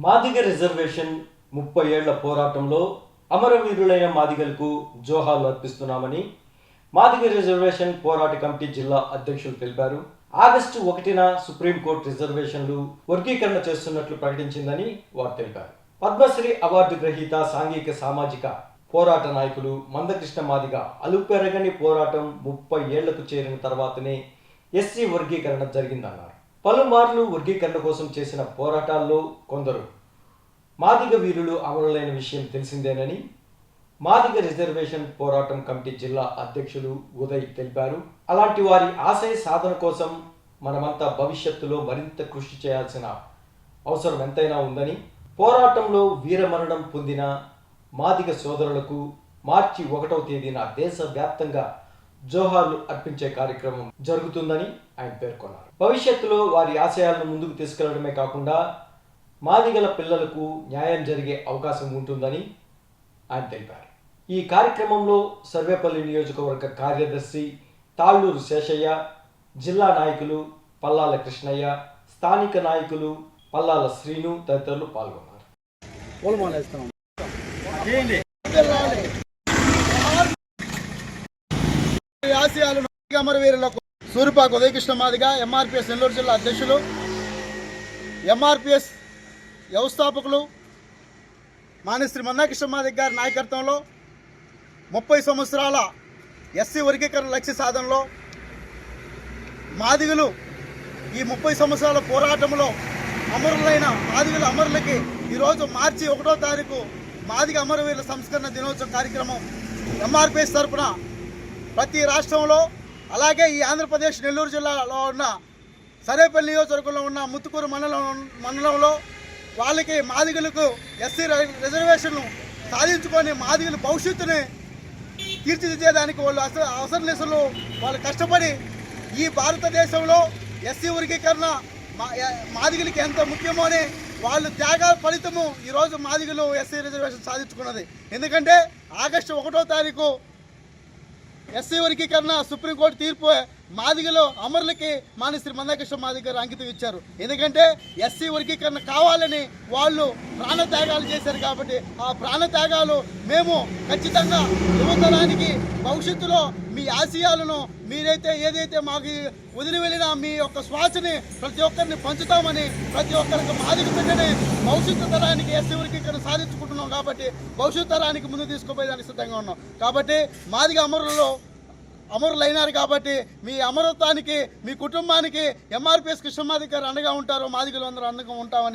Madiga reservation 30 ఏళ్ల పోరాటంలో అమరవీరులైన మాదిగలకు జోహార్లు అర్పిస్తున్నామని మాదిగ రిజర్వేషన్ పోరాట కమిటీ జిల్లా అధ్యక్షులు తెలిపారు. ఆగస్టు 1న సుప్రీంకోర్టు రిజర్వేషన్లు వర్గీకరణ చేస్తున్నట్లు ప్రకటించిందని వారు తెలిపారు. పద్మశ్రీ అవార్డు గ్రహీత సాంఘిక సామాజిక పోరాట నాయకులు మందకృష్ణ మాదిగ అలుపెరగని పోరాటం 30 ఏళ్లకు చేరిన తర్వాతనే ఎస్సీ వర్గీకరణ జరిగిందన్నారు. పలుమార్లు వర్గీకరణ కోసం చేసిన పోరాటాల్లో కొందరు మాదిగ వీరులు అమరులైన విషయం తెలిసిందేనని మాదిగ రిజర్వేషన్ పోరాటం కమిటీ జిల్లా అధ్యక్షులు ఉదయ్ తెలిపారు. అలాంటి వారి ఆశయ సాధన కోసం మనమంతా భవిష్యత్తులో మరింత కృషి చేయాల్సిన అవసరం ఎంతైనా ఉందని, పోరాటంలో వీరమరణం పొందిన మాదిగ సోదరులకు మార్చి 1వ తేదీన దేశవ్యాప్తంగా జోహార్లు అర్పించే కార్యక్రమం జరుగుతుందని ఆయన పేర్కొన్నారు. భవిష్యత్తులో వారి ఆశయాలను ముందుకు తీసుకెళ్లడమే కాకుండా మాదిగల పిల్లలకు న్యాయం జరిగే అవకాశం ఉంటుందని ఆయన తెలిపారు. ఈ కార్యక్రమంలో సర్వేపల్లి నియోజకవర్గ కార్యదర్శి తాళ్లూరు శేషయ్య, జిల్లా నాయకులు పల్లాల కృష్ణయ్య, స్థానిక నాయకులు పల్లాల శ్రీను తదితరులు పాల్గొన్నారు. సూరిపాక ఉదయకృష్ణ మాదిగ ఎంఆర్పిఎస్ నెల్లూరు జిల్లా అధ్యక్షులు, ఎంఆర్పిఎస్ వ్యవస్థాపకులు మానేశ్రీ మందకృష్ణ మాదిగ గారి నాయకత్వంలో 30 సంవత్సరాల ఎస్సీ వర్గీకరణ లక్ష్య సాధనలో మాదిగలు ఈ 30 సంవత్సరాల పోరాటంలో అమరులైన మాదిగల అమరులకి ఈరోజు మార్చి 1వ తారీఖు మాదిగ అమరవీరుల సంస్కరణ దినోత్సవ కార్యక్రమం ఎంఆర్పిఎస్ తరఫున ప్రతి రాష్ట్రంలో, అలాగే ఈ ఆంధ్రప్రదేశ్ నెల్లూరు జిల్లాలో ఉన్న సరేపల్లి నియోజకవర్గంలో ఉన్న ముత్తుకూరు మండలంలో వాళ్ళకి మాదిగలకు ఎస్సీ రిజర్వేషన్లు సాధించుకొని మాదిగల భవిష్యత్తుని తీర్చిదిద్దేదానికి వాళ్ళు అవసరం వాళ్ళు కష్టపడి ఈ భారతదేశంలో ఎస్సీ వర్గీకరణ మాదిగలకి ఎంత ముఖ్యమో అని వాళ్ళు త్యాగాల ఫలితము ఈరోజు మాదిగలు ఎస్సీ రిజర్వేషన్ సాధించుకున్నది. ఎందుకంటే ఆగస్టు 1వ తారీఖు ఎస్సీ వర్గీకరణ సుప్రీంకోర్టు తీర్పు మాదిగలో అమరులకి మానేశ్రీ మందకృష్ణ మాదిగ గారు అంకితం ఇచ్చారు. ఎందుకంటే ఎస్సీ వర్గీకరణ కావాలని వాళ్ళు ప్రాణత్యాగాలు చేశారు. కాబట్టి ఆ ప్రాణత్యాగాలు మేము ఖచ్చితంగా యువతరానికి భవిష్యత్తులో మీ ఆశయాలను మీరైతే ఏదైతే మాకు వదిలి వెళ్ళినా మీ యొక్క శ్వాసని ప్రతి ఒక్కరిని పంచుతామని, ప్రతి ఒక్కరికి మాదిగ బిడ్డని భవిష్యత్తు తరానికి ఎస్సీ వర్గీకరణ సాధించుకుంటున్నాం. కాబట్టి భవిష్యత్తు తరానికి ముందు తీసుకుపోయేదానికి సిద్ధంగా ఉన్నాం. కాబట్టి మాదిగ అమరులైనారు. కాబట్టి మీ అమరత్వానికి, మీ కుటుంబానికి ఎంఆర్పిఎస్ కృష్ణ మాదిగ గారు అండగా ఉంటారు. మాదిగలు అందరూ అండగా ఉంటామని